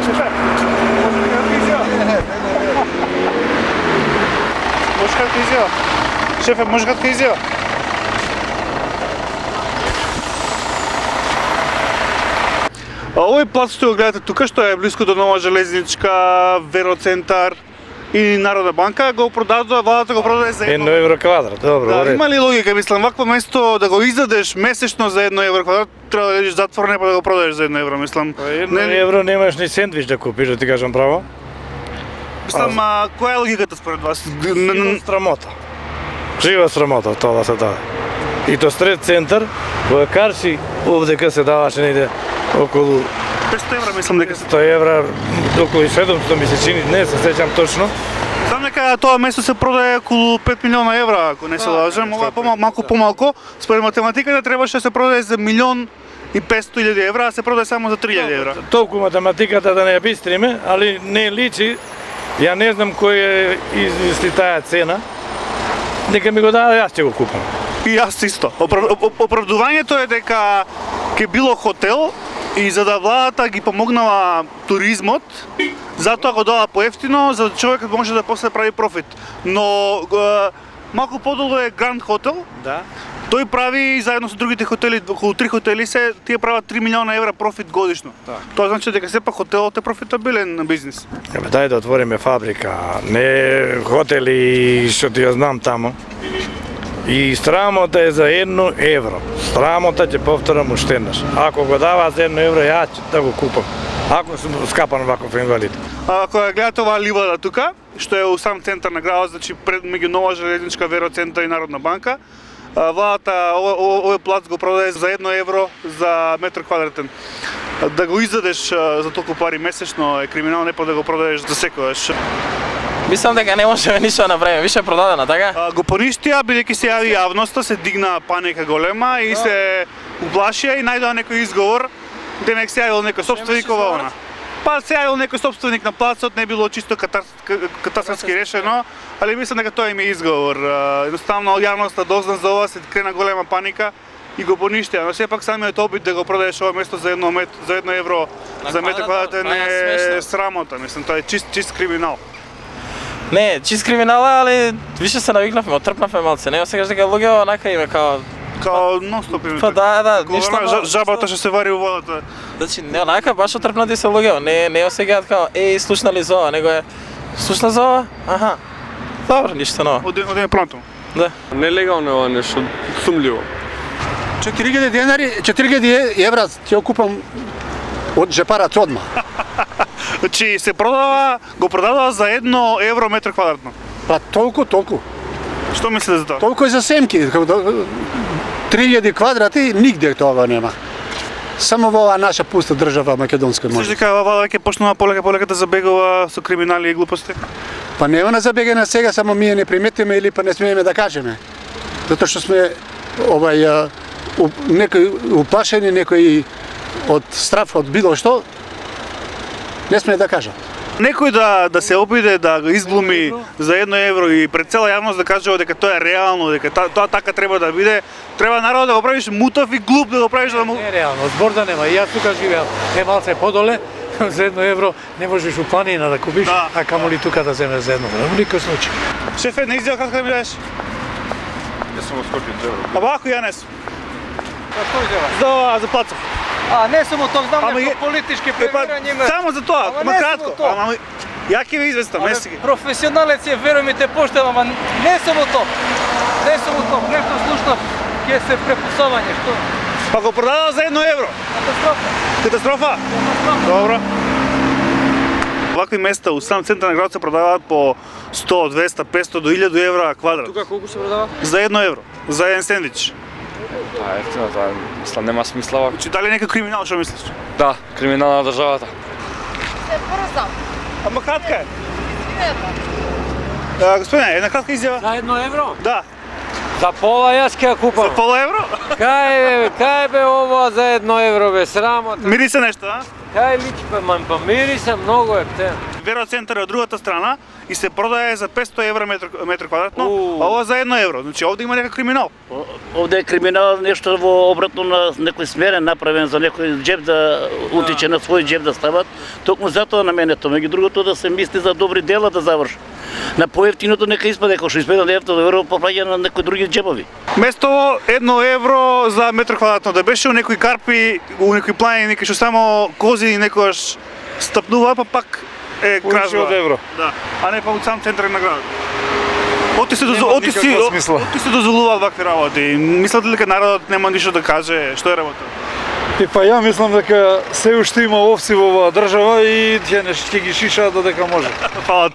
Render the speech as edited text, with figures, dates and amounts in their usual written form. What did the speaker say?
Шефе, може кратка изјава? Може кратка изјава? Шефе, може кратка изјава? Овој плац што го гледате тука, што е близко до Нова железничка, Вероцентар и Народна банка, го продадува, владата го продаде за 1 евро квадрат, добро, да, уред. има ли логика, мислам, вакво место да го издадеш месечно за 1 евро квадрат, треба да лежиш затвор, не па да го продадеш за 1 евро, мислам. 1 евро немаш ни сендвич да купиш, да ти кажам право. Мислам, која е логиката според вас? Срамота. Жива срамота тоа да се даде. И то сред центар, во Карши, овдека се даваше неде околу 500 евра, мислам дека се. 100 евра, околу 700 ми се чини, не се сеќам точно. Знам дека тоа место се продае околу 5 милиона евра, ако не се лажам, ова е малку помалку. Според математиката требаше да се продаде за 1.500.000 евра, а се продаде само за 3.000 евра. Толку математиката да не ја бистриме, али не личи. Ја не знам кој е измисли таа цена. Нека ми го даде, јас ќе го купам. И јас исто. Оправдувањето е дека ќе било хотел и за да владата ги помогнала туризмот, затоа го дала поевтино, за да човекот може да после прави профит. Но малку подолу е Гранд Хотел. Да. Тој прави заедно со другите хотели, околу 3 хотели се, тие прават 3 милиона евра профит годишно. Да. Тоа значи дека сепак хотелот е профитабилен бизнис. Ебе, дај да отвориме фабрика, не хотели што ти ја знам тамо. И срамота е за 1 евро. Срамота ќе повторам уште еднаш. Ако го дава за 1 евро, ја ќе да го купам. Ако сум скапан ваков инвалид. Ако ја гледате оваа ливада тука, што е у сам центар на градот, значи пред меѓу Нова железничка, Вероцентар и Народна банка, владата овој плац го продаде за 1 евро за метар квадратен. Да го издадеш за толку пари месечно е криминал, не па да го продадеш за секојаш. Мислам дека не можеме ништо да направиме, више е продадена, така? Го поништија, бидејќи се јави јавноста, се дигна паника голема и се уплашија и најдоа некој изговор, денек се јавил некој собственик ова она. Па се јавил некој собственик на плацот, не било чисто катастарски решено, али мислам дека тоа им е изговор. Едноставно јавноста дозна за ова, се крена голема паника и го поништија, но сепак самиот обид да го продадеш ова место за 1 евро за метар квадратен е срамота, мислам, тоа е чист криминал. Не, чист криминал, али више се навикнавме, отрпнавме малце, не осекаш дека луѓе онака име као нон-стоп име. Па да, ништо. Жабата што се вари у водата. Значи, не онака баш отрпнати се луѓе, не осеќаат као слушнали за ова, него е слушна за ова? Аха. Добро, ништо ново. Одиме пронато. Да. Нелегално е ова нешто, сумљиво. 4000 денари, 4000 евра ќе окупам од джепарат одма. Значи се продава, го продадува за 1 евро метар квадратно. Па толку. Што мислите за тоа? Толку и за семки. 3000 квадрати нигде тоа нема. Само во оваа наша пуста држава македонска може. Слушай, дека ова веќе почнува полека да забегува со криминали и глупости? Па нема на забегана сега, само ние не приметиме или па не смееме да кажеме. Затоа што сме некои уплашени, некои од страф, од било што, не сме да кажам. Некој да се обиде да го изглуми за 1 евро и пред цела јавност да кажува дека тоа е реално, дека тоа така треба да биде, треба народ да го правиш мутав и глуп да го правиш да му... Не е реално, збор да нема. И јас тука живеам, е малце подоле, за 1 евро не можеш у планина да купиш, а камоли тука да земеш за 1 евро. Никој случај. Шефе, не изјава како да ми дадеш? Јас сум од Скопје, евро. А вако Јанес? Што изјава? За плацов. А, не само тоа, знам некој политички премирање има. Само за тоа, ама кратко. Ама ја ќе ви известам, месеки. Професионалец е, веруј ми те поштам, ама не само тоа. Не само тоа, нешто слушнав, ќе се препусавање, што? Па го продадава за 1 евро. Катастрофа? Добро. Вакви места у сам центар на градот се продаваат по 100, 200, 500 до 1000 евра квадрат. Тука колку се продава? За 1 евро, за еден сендвич. Тоа е ефтино, тоа мислам нема смисла вака. Значи дали некој криминал, што мислиш? Да, криминал на државата. Се брзам. Ама кратка е. Господине, една кратка изјава. За 1 евро? Да. За пола јас ќе ја купам. За пола евро? Кај бе ова за 1 евро бе, срамота. Мирисе нешто, а? Кај личи па мирисе многу ефтено. Вероцентар од другата страна и се продае за 500 евра метар квадратно, а ова за 1 евро. Значи овде има некој криминал. Овде е криминал, нешто во обратно на некој смерен направен за некој џеб да утече на свој џеб да стават. Токму затоа на мене тоа, меѓу другото да се мисли за добри дела да заврши. На поевтиното нека испаде, како што испаде на евро попаѓа на некои други џебови. Место 1 евро за метар квадратно да беше у некои карпи, у некои планини, некои што само кози некојаш стапнува, па пак е кражба. Од евро. Да, а не па у сам центар на градот. Оти се дозволуваат вакви работи. Мислите ли дека народот нема ништо да каже, што е работа? И па ја мислам дека се уште има овци во оваа држава и тие нешто ќе ги шишаат додека може. Фала.